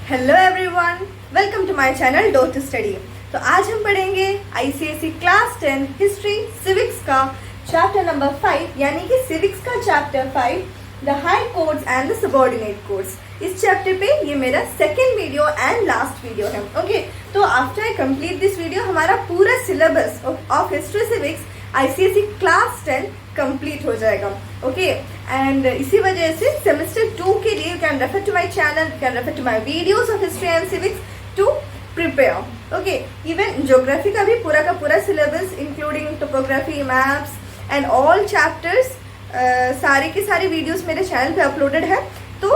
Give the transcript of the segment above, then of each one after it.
Hello everyone, welcome to my channel do to study. तो आज हम पढ़ेंगे आईसीएसई क्लास 10 हिस्ट्री सिविक्स का चैप्टर नंबर 5, यानी कि सिविक्स का chapter 5, the high courts and the subordinate courts. इस चैप्टर पे ये मेरा second video and last video है। ओके, तो after I complete this video हमारा पूरा syllabus of history civics ICSE class 10 complete हो जाएगा। ओके, एंड इसी वजह से सेमेस्टर 2 के लिए you can refer to my channel, you can refer to my videos of history and civics to prepare. Okay, even geography का भी पूरा का पूरा syllabus including topography, maps and all chapters, सारी की सारी वीडियोस मेरे चैनल पे अपलोडेड है। तो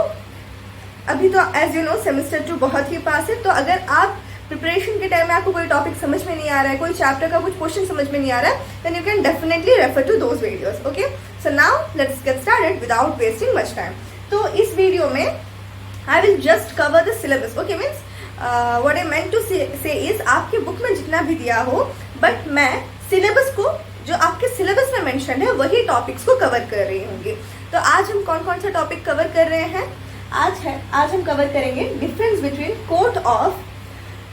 अभी तो एज यू नो सेमेस्टर 2 बहुत ही पास है, तो अगर आप प्रिपरेशन के टाइम में आपको कोई टॉपिक समझ में नहीं आ रहा है, कोई चैप्टर का कुछ क्वेश्चन समझ में नहीं आ रहा है, then you can definitely refer to those videos. Okay, so now let's get started without wasting much time. तो इस वीडियो में I will just cover the syllabus. Okay, means what I meant to say is आपके book में जितना भी दिया हो, but मैं सिलेबस को जो आपके सिलेबस में मेंशन है वही टॉपिक्स को कवर कर रही होंगी। तो आज हम कौन कौन सा टॉपिक कवर कर रहे हैं? आज हम कवर करेंगे difference between court of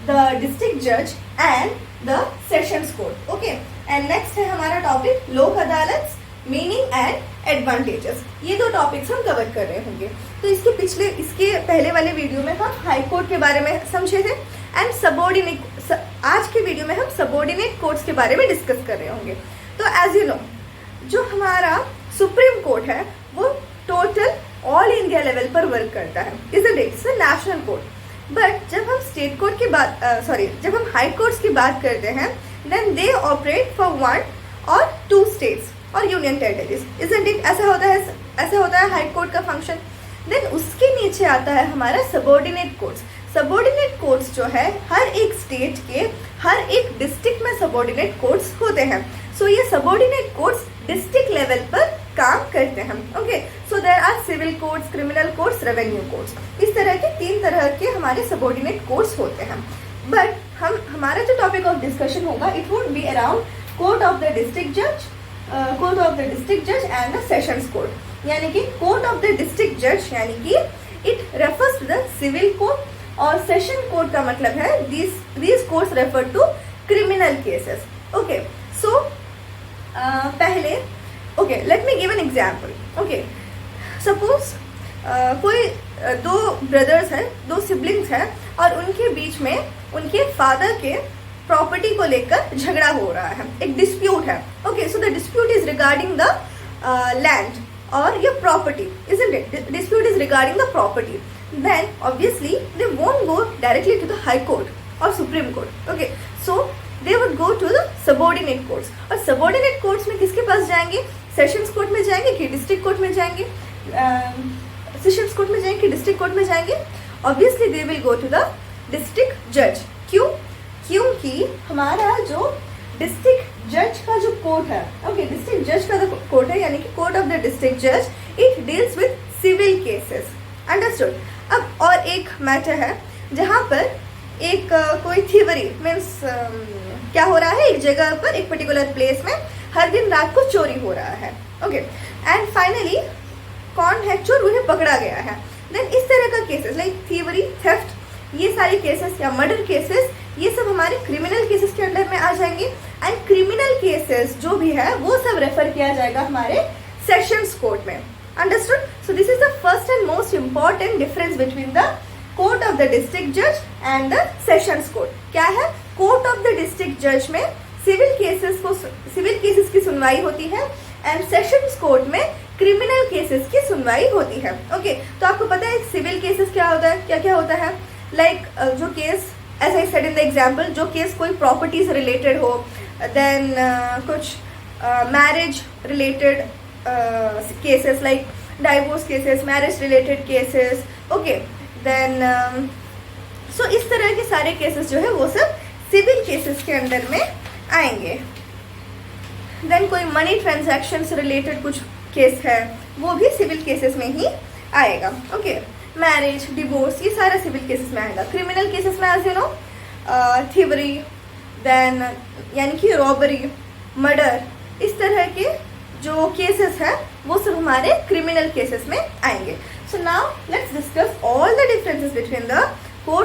the district जज and the sessions court. Okay, and next है हमारा टॉपिक लोक अदालत, मीनिंग एंड एडवांटेजेस। ये दो टॉपिक्स हम कवर कर रहे होंगे। तो इसके पहले वाले वीडियो में हम हाई कोर्ट के बारे में समझे थे एंड सबऑर्डिनेट, आज के वीडियो में हम सबऑर्डिनेट कोर्ट्स के बारे में डिस्कस कर रहे होंगे। तो एज यू नो, जो हमारा सुप्रीम कोर्ट है वो टोटल ऑल इंडिया लेवल पर वर्क करता है, is it's a national court. But जब हम स्टेट कोर्ट की बात जब हम हाई कोर्ट्स की बात करते हैं, देन दे ऑपरेट फॉर 1 और 2 स्टेट्स और यूनियन टेरिटरीज, इजंट इट? ऐसा होता है हाई कोर्ट का फंक्शन। देन उसके नीचे आता है हमारा सबऑर्डिनेट कोर्ट्स। सबऑर्डिनेट कोर्ट्स जो है हर एक स्टेट के हर एक डिस्ट्रिक्ट में सबऑर्डिनेट कोर्ट्स होते हैं। सो ये सबऑर्डिनेट कोर्ट्स डिस्ट्रिक्ट लेवल पर काम करते हैं। Okay, so there are civil courts, criminal courts, revenue courts. इस तरह के 3 तरह के हमारे सबऑर्डिनेट कोर्ट्स होते हैं। बट हमारा जो टॉपिक ऑफ डिस्कशन होगा, it would be around court of the district जज एंड द सेशंस कोर्ट। यानी कि कोर्ट ऑफ द डिस्ट्रिक्ट जज यानी कि it refers to the civil court, और सेशन कोर्ट का मतलब है these courts refer to criminal cases. Okay, so पहले let me give an example. Okay, suppose कोई 2 brothers हैं, 2 siblings हैं, और उनके बीच में उनके फादर के प्रॉपर्टी को लेकर झगड़ा हो रहा है, एक डिस्प्यूट है। Okay, so the dispute is regarding the land और your property, isn't it? Dispute is regarding the property. Then obviously they won't go directly to the high court or supreme court. Okay, so they would go to the subordinate courts. और subordinate courts में किसके पास जाएंगे? Sessions court में जाएंगे कि district court में जाएंगे? Sessions court में जाएंगे कि डिस्ट्रिक्ट कोर्ट में जाएंगे? Obviously they will go to the district judge. क्यों? क्योंकि हमारा जो डिस्ट्रिक्ट जज का जो कोर्ट है, ओके, डिस्ट्रिक्ट जज का जो कोर्ट है, यानी कि कोर्ट ऑफ द डिस्ट्रिक्ट जज, it deals with civil cases. Understood? अब और एक मैटर है जहाँ पर एक कोई थीवरी मीन्स क्या हो रहा है, एक जगह पर एक पर्टिकुलर प्लेस में हर दिन रात को चोरी हो रहा है। ओके, एंड फाइनली कौन है चोर, उन्हें पकड़ा गया है। देन इस तरह का केसेस लाइक थीवरी, थेफ्ट, ये सारे केसेस या मर्डर केसेस, ये सब हमारे क्रिमिनल केसेस के अंडर में आ जाएंगे। एंड क्रिमिनल केसेस जो भी है वो सब रेफर किया जाएगा हमारे सेशंस कोर्ट में। Understood? So this is the first and most important difference between the court of the district जज एंड द सेशंस कोर्ट। क्या है? कोर्ट ऑफ द डिस्ट्रिक्ट जज में सिविल केसेस की सुनवाई होती है एंड सेशंस कोर्ट में क्रिमिनल केसेस की सुनवाई होती है। ओके, तो आपको पता है सिविल केसेस क्या होता है, क्या क्या होता है? लाइक जो case, as I said in the example, जो केस कोई प्रॉपर्टी से रिलेटेड हो, देन कुछ marriage related cases like divorce cases, marriage related cases. Okay, then so इस तरह के सारे केसेस जो है वो सब सिविल केसेस के अंडर में आएंगे। देन कोई मनी ट्रांजैक्शन से रिलेटेड कुछ केस है वो भी सिविल केसेस में ही आएगा। ओके, मैरिज, डिवोर्स, ये सारा सिविल केसेस में आएगा। क्रिमिनल केसेस में as you know thievery, then यानी कि रॉबरी, मर्डर, इस तरह के जो केसेस है वो सब हमारे क्रिमिनल केसेस में आएंगे। So now let's discuss all the differences between the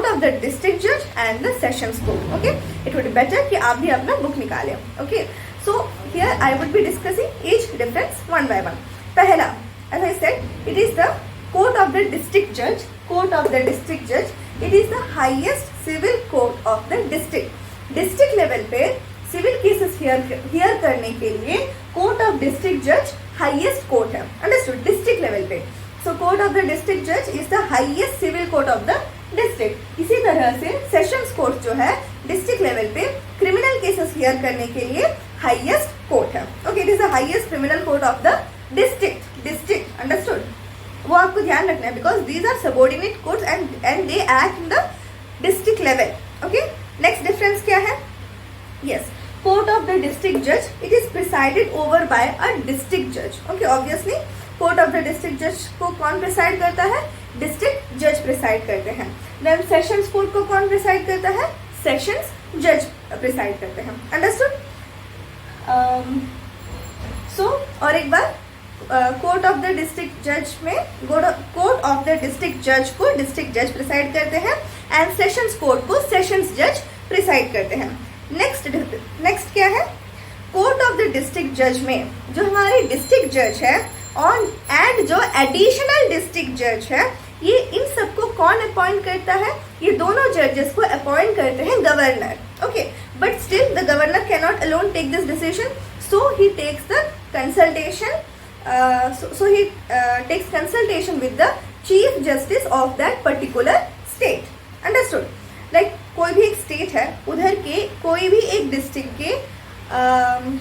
of the district जज and the sessions court. Okay, it would be better कि आप भी अपना बुक निकालें. Okay, so here I would be discussing each difference one by one. पहला, as I said, it is the court of the district judge. Court of the district judge, it is the highest civil court of the district. District level पे civil cases hear करने के लिए court of district judge highest court है. Understood? District level पे. So court of the district judge is the highest civil court of the district. इसी तरह से sessions court जो है district level पे criminal cases hear करने के लिए highest court है. Okay, it is the highest criminal court of the district. Understood? वो आपको ध्यान रखना है because these are subordinate courts and they act in the district level. Okay, next difference क्या है? Yes, court of the district judge, it is presided over by a district judge. Okay, obviously court of the district judge को कौन preside करता है? District judge preside करते हैं. Then sessions court को कौन preside करता है? Sessions judge preside करते हैं. Understood? So और एक बार कोर्ट ऑफ द डिस्ट्रिक्ट जज में कोर्ट ऑफ द डिस्ट्रिक्ट जज को डिस्ट्रिक्ट जज प्रिसाइड करते हैं एंड सेशंस कोर्ट को सेशंस जज प्रिसाइड करते हैं. नेक्स्ट क्या है? कोर्ट ऑफ द डिस्ट्रिक्ट जज में जो हमारे डिस्ट्रिक्ट जज है और एंड जो एडिशनल डिस्ट्रिक्ट जज है, ये इन सबको कौन अपॉइंट करता है? ये दोनों जजेस को अपॉइंट करते हैं governor. Okay, but still the governor can not alone take this decision, so he takes the consultation. So he takes consultation with the chief justice of that particular state. Understood? Like कोई भी एक state है, उधर के कोई भी एक district के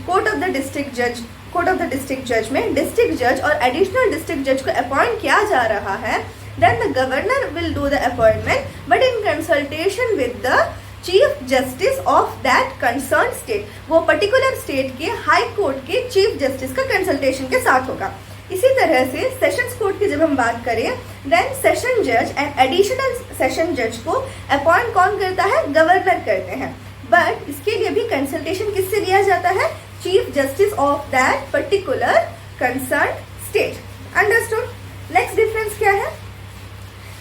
court of the district judge में district judge और additional district judge को appoint किया जा रहा है, then the governor will do the appointment, but in consultation with the chief justice of that concern state. वो पर्टिकुलर स्टेट के high court के चीफ जस्टिस का कंसल्टेशन के साथ होगा. इसी तरह से सेशंस कोर्ट की जब हम बात करें, देन सेशन जज एंड एडिशनल सेशन जज को अपॉइंट कौन करता है? गवर्नर करते हैं. बट इसके लिए भी कंसल्टेशन किससे लिया जाता है? Chief justice of that particular concern state. Understood? Next difference क्या है?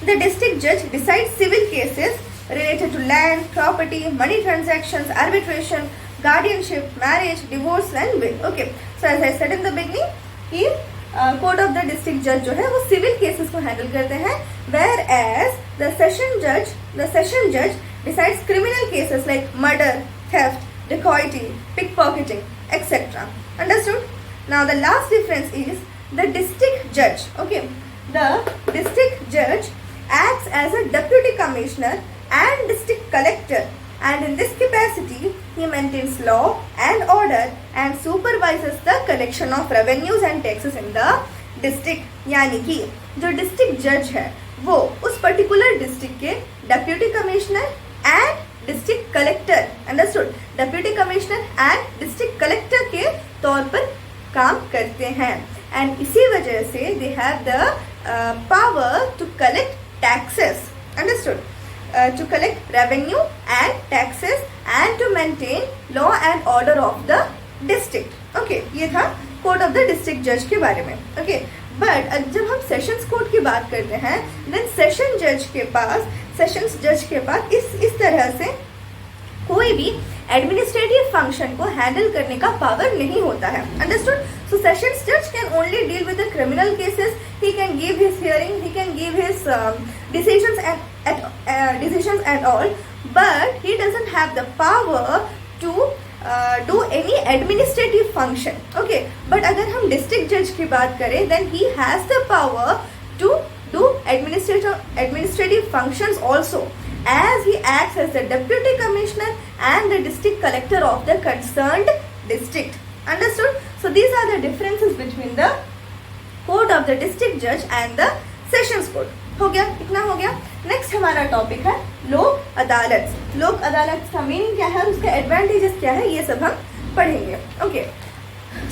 द डिस्ट्रिक्ट जज decide civil cases related to land, property, money transactions, arbitration, guardianship, marriage, divorce and will. Okay, so as I said in the beginning कि court of the district judge जो है वो civil cases को handle करते हैं, whereas the session judge decides criminal cases like murder, theft, dacoity, pickpocketing, etc. Understood? Now the last difference is the district judge. Okay, the district judge acts as a deputy commissioner and district collector, and in this capacity he maintains law and order and supervises the collection of revenues and taxes in the district. यानी कि जो district जज है वो उस particular district के deputy commissioner and district collector, understood, deputy commissioner and district collector के तौर पर काम करते हैं. एंड इसी वजह से they have the power to collect taxes. Understood? To collect revenue and taxes and to maintain law and order of the district. Okay, ये था court of the district judge के बारे में. Okay, but जब हम sessions court की बात करते हैं, then session judge के पास इस तरह से कोई भी एडमिनिस्ट्रेटिव फंक्शन को हैंडल करने का पावर नहीं होता है. अंडरस्टूड? सो सेशंस जज can only deal with the criminal cases. He can give his hearing, he can give his decisions and all, but he doesn't have the power to do any administrative function. Okay, but अगर हम district judge की बात करें, then he has the power to do administrative functions also, as he acts as the deputy commissioner and the district collector of the concerned district. Understood? So these are the differences between the court of the district judge and the sessions court. हो गया? इतना हो गया. Next हमारा topic है लोक अदालत. लोक अदालत का मीनिंग क्या है, उसका एडवांटेजेस क्या है, ये सब हम पढ़ेंगे. Okay,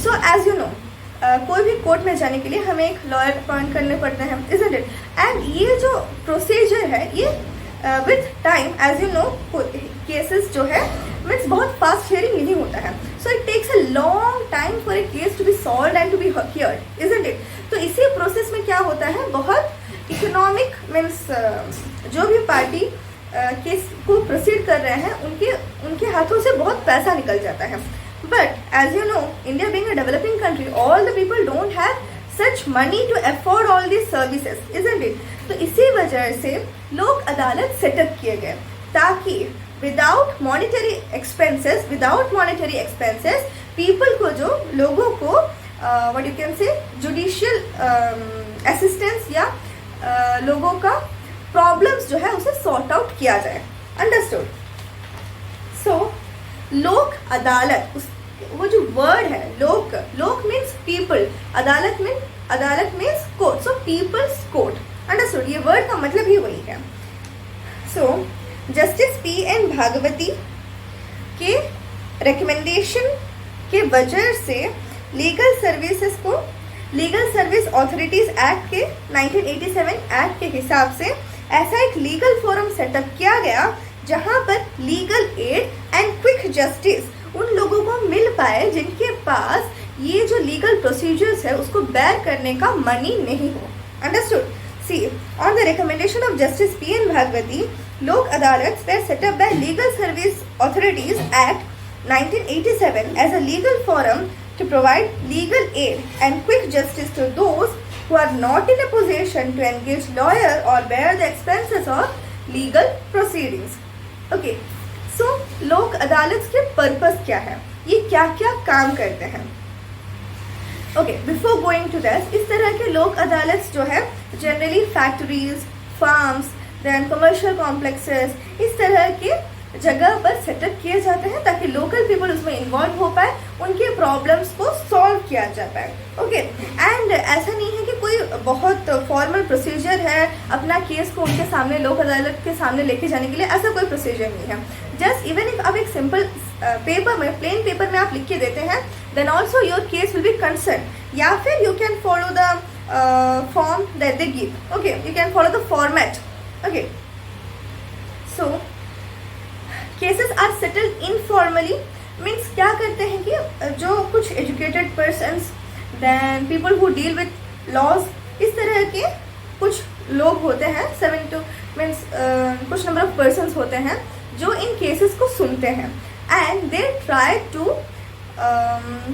so as you know कोई भी कोर्ट में जाने के लिए हमें एक लॉयर अपॉइंट करने पड़ते हैं, इजंट इट? एंड ये जो प्रोसीजर है ये with time, as you know, cases जो है मीन्स बहुत फास्ट हियरिंग नहीं होता है. So it takes a long time for a case to be solved and to be heard, isn't it? तो इसी प्रोसेस में क्या होता है, बहुत इकोनॉमिक मीन्स जो भी पार्टी केस को प्रोसीड कर रहे हैं उनके हाथों से बहुत पैसा निकल जाता है. But as you know, India being a developing country, all the people don't have such money to afford all this services, isn't it? तो इसी वजह से लोक अदालत सेटअप किए गए ताकि विदाउट मॉनेटरी एक्सपेंसेस पीपल को, जो लोगों को what you can say judicial assistance या लोगों का प्रॉब्लम्स जो है उसे सॉर्ट आउट किया जाए. अंडरस्टूड? सो लोक अदालत, वो जो वर्ड है लोक मीन्स पीपल, अदालत मीन्स कोर्ट, सो पीपल्स कोर्ट. अंडरस्टूड? ये वर्ड का मतलब ही वही है. सो जस्टिस P.N. भागवती के रिकमेंडेशन के वजह से लीगल सर्विस ऑथोरिटीज एक्ट के 1987 एक्ट के हिसाब से ऐसा एक लीगल फोरम सेटअप किया गया जहां पर legal aid and quick justice उन लोगों को मिल पाए जिनके पास ये जो लीगल प्रोसीजर्स है उसको बेयर करने का मनी नहीं हो. Understood? See, on the recommendation of Justice P.N. Bhagwati, Lok Adalats were set up by Legal Service Authorities Act 1987 as a legal forum to provide legal aid and quick justice to those who are not in a position to engage lawyer or bear the expenses of legal proceedings. Okay, so Lok Adalats के purpose क्या है? ये क्या क्या काम करते हैं? Okay, before going to that, इस तरह के लोक अदालत जो है generally factories, farms, then commercial complexes, इस तरह के जगह पर सेटअप किए जाते हैं ताकि लोकल पीपल उसमें इन्वॉल्व हो पाए, उनके प्रॉब्लम्स को सॉल्व किया जा पाए. ओके, एंड ऐसा नहीं है कि कोई बहुत फॉर्मल प्रोसीजर है अपना केस को उनके सामने, लोक अदालत के सामने लेके जाने के लिए, ऐसा कोई प्रोसीजर नहीं है. जस्ट इवन इफ आप एक सिंपल पेपर में, प्लेन पेपर में आप लिख के देते हैं, then also your case will be concern, या फिर you can follow the form that they give. Okay, you can follow the format. Okay, so cases are settled informally, means क्या करते हैं कि जो कुछ educated persons, then people who deal with laws, इस तरह के कुछ लोग होते हैं, 7 to मीन्स कुछ नंबर ऑफ पर्सन्स होते हैं जो इन केसेस को सुनते हैं, and they try to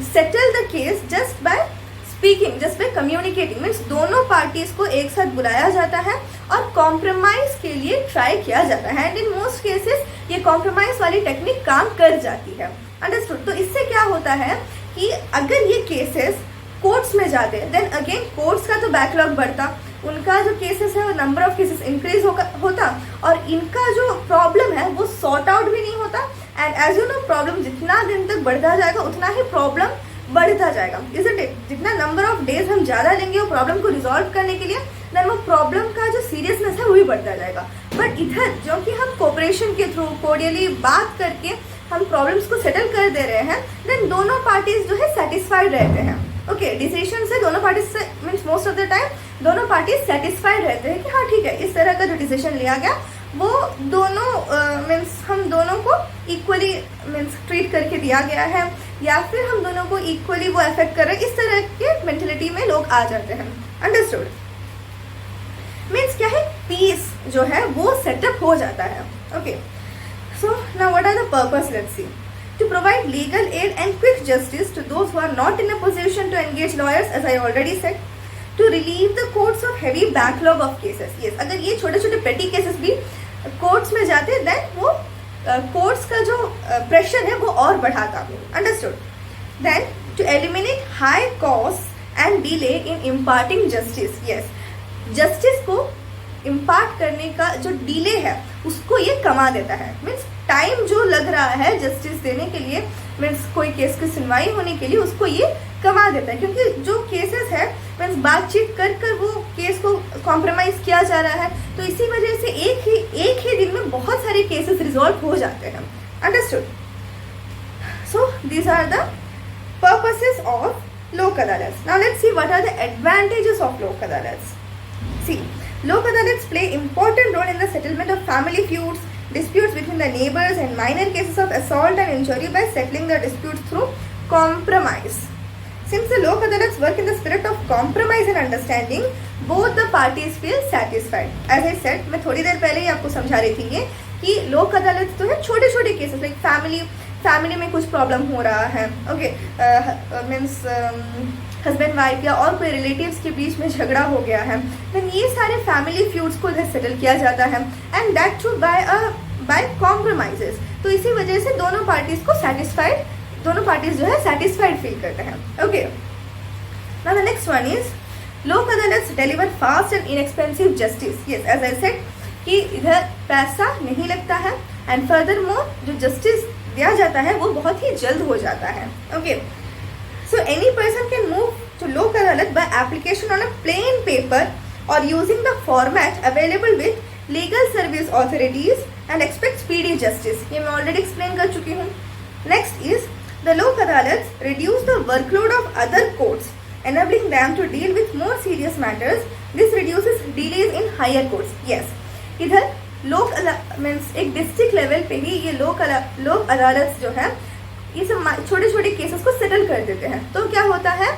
settle the case just by speaking, just by communicating. Means दोनों पार्टीज को एक साथ बुलाया जाता है और कॉम्प्रोमाइज के लिए ट्राई किया जाता है, एंड इन मोस्ट केसेस ये कॉम्प्रोमाइज वाली टेक्निक काम कर जाती है. अंडरस्टूड? तो इससे क्या होता है कि अगर ये केसेस कोर्ट्स में जाते हैं, देन अगेन कोर्ट्स का तो बैकलॉग बढ़ता, उनका जो केसेस है वो नंबर ऑफ केसेस इंक्रीज होता, और इनका जो प्रॉब्लम है वो सॉर्ट आउट भी नहीं होता. And as you know, problem जितना दिन तक बढ़ता जाएगा उतना ही प्रॉब्लम बढ़ता जाएगा, इजंट इट? जितना नंबर ऑफ डेज हम ज़्यादा लेंगे वो प्रॉब्लम को रिजॉल्व करने के लिए, देन वो प्रॉब्लम का जो सीरियसनेस है वो भी बढ़ता जाएगा. बट इधर जो कि हम कोऑपरेशन के थ्रू कोर्डियली बात करके हम प्रॉब्लम्स को सेटल कर दे रहे हैं, देन दोनों पार्टीज जो है सेटिस्फाइड रहते हैं. ओके, डिसीजन से दोनों पार्टीज से, means most of the time दोनों पार्टीज सेटिस्फाइड रहते हैं कि हाँ ठीक है, इस तरह का जो डिसीजन लिया गया वो दोनों मीन्स हम दोनों को इक्वली मीन्स ट्रीट करके दिया गया है, या फिर हम दोनों को इक्वली वो अफेक्ट कर रहे हैं, इस तरह के मेंटेलिटी में लोग आ जाते हैं. अंडरस्टूड? मीन्स क्या है, पीस जो है वो सेटअप हो जाता है. Okay, so now what are the purpose? Let's see. To provide legal aid and quick justice to those who are not in a position to engage lawyers, as I already said. To relieve the courts of heavy backlog of cases. Yes, अगर ये छोटे छोटे petty cases भी courts में जाते हैं, then वो courts का जो प्रेशर है वो और बढ़ाता. Understood? Then to eliminate high cost and delay in imparting justice. Yes, justice को इम्पार्ट करने का जो डिले है उसको ये कमा देता है. मीन्स टाइम जो लग रहा है जस्टिस देने के लिए, मीन्स कोई केस की सुनवाई होने के लिए, उसको ये कमा देता है, क्योंकि जो केसेस है मीन्स बातचीत कर कर वो केस को कॉम्प्रोमाइज किया जा रहा है, तो इसी वजह से एक ही दिन में बहुत सारे केसेस रिजॉल्व हो जाते हैं. Understood? So these are the purposes of Lok Adalat. Now let's see what are the advantages of Lok Adalat. C, Lok Adalats play important role in the settlement of family feuds, disputes between the neighbors, and minor cases of assault and injury by settling the disputes through compromise. Since the Lok Adalats work in the spirit of compromise and understanding, both the parties feel satisfied. As I said, मैं थोड़ी देर पहले ही आपको समझा रही थी ये कि लोक अदालत तो है छोटे छोटे केसेस, लाइक फैमिली में कुछ प्रॉब्लम हो रहा है, ओके, मीन्स हस्बैंड वाइफ या और कोई रिलेटिव्स के बीच में झगड़ा हो गया है, देन ये सारे फैमिली फ्यूड्स को इधर सेटल किया जाता है, and that too by compromises. तो इसी वजह से दोनों पार्टीज जो है सेटिस्फाइड फील करते हैं, okay. Now the next one is Lok Adalat deliver fast and inexpensive justice. Yes, as I said कि इधर पैसा नहीं लगता है, एंड फर्दर मोर जो जस्टिस दिया जाता है वो बहुत ही जल्द हो जाता है, okay. So any person can move to Lok Adalat by application on a plain paper और using the format available with legal service authorities and expect speedy justice. ये मैं ऑलरेडी एक्सप्लेन कर चुकी हूँ। नेक्स्ट इज द लोक अदालत reduce the workload of other courts, enabling them to deal with more serious matters. This reduces delays in higher courts. Yes, इधर लोक means एक डिस्ट्रिक्ट लेवल पे ही ये लोक अदालत जो है ये सब छोटे छोटे केसेस को सेटल कर देते हैं। तो क्या होता है,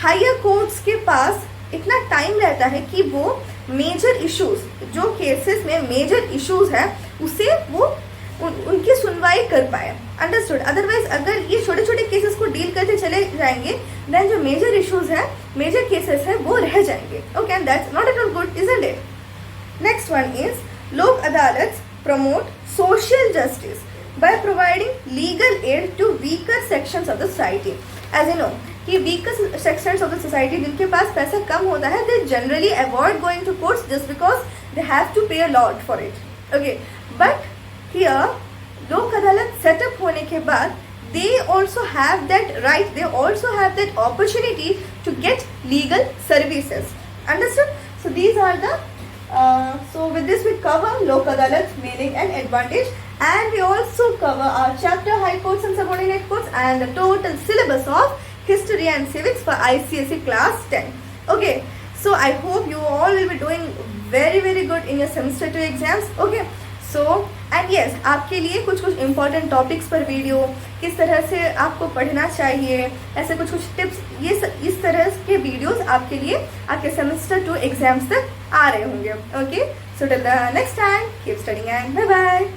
हायर कोर्ट्स के पास इतना टाइम रहता है कि वो मेजर इश्यूज, जो केसेस में मेजर इश्यूज है उसे वो उनकी सुनवाई कर पाए। अंडरस्टूड। अदरवाइज अगर ये छोटे छोटे केसेस को डील करते चले जाएंगे, देन जो मेजर इश्यूज है, मेजर केसेस है, वो रह जाएंगे, okay, and that's not at all good, isn't it. Next one is Lok अदालत promote social justice by providing legal aid to weaker sections of the society. As you know कि weaker sections of the society जिनके पास पैसा कम होता है, they generally avoid going to courts just because they have to pay a lot for it, okay, but here लोक अदालत setup होने के बाद they also have that right, they also have that opportunity to get legal services. Understood? So these are the so with this we cover Lok Adalat meaning and advantage, and we also cover our chapter High Courts and Subordinate Courts and the total syllabus of History and Civics for ICSE class 10. Okay, so I hope you all will be doing very good in your semester 2 exams. Okay, so and yes, आपके लिए कुछ important topics पर video, किस तरह से आपको पढ़ना चाहिए, ऐसे कुछ टिप्स, ये इस तरह के वीडियोस आपके लिए आपके सेमेस्टर 2 एग्जाम्स तक आ रहे होंगे, okay. So till the next time, keep studying and bye bye.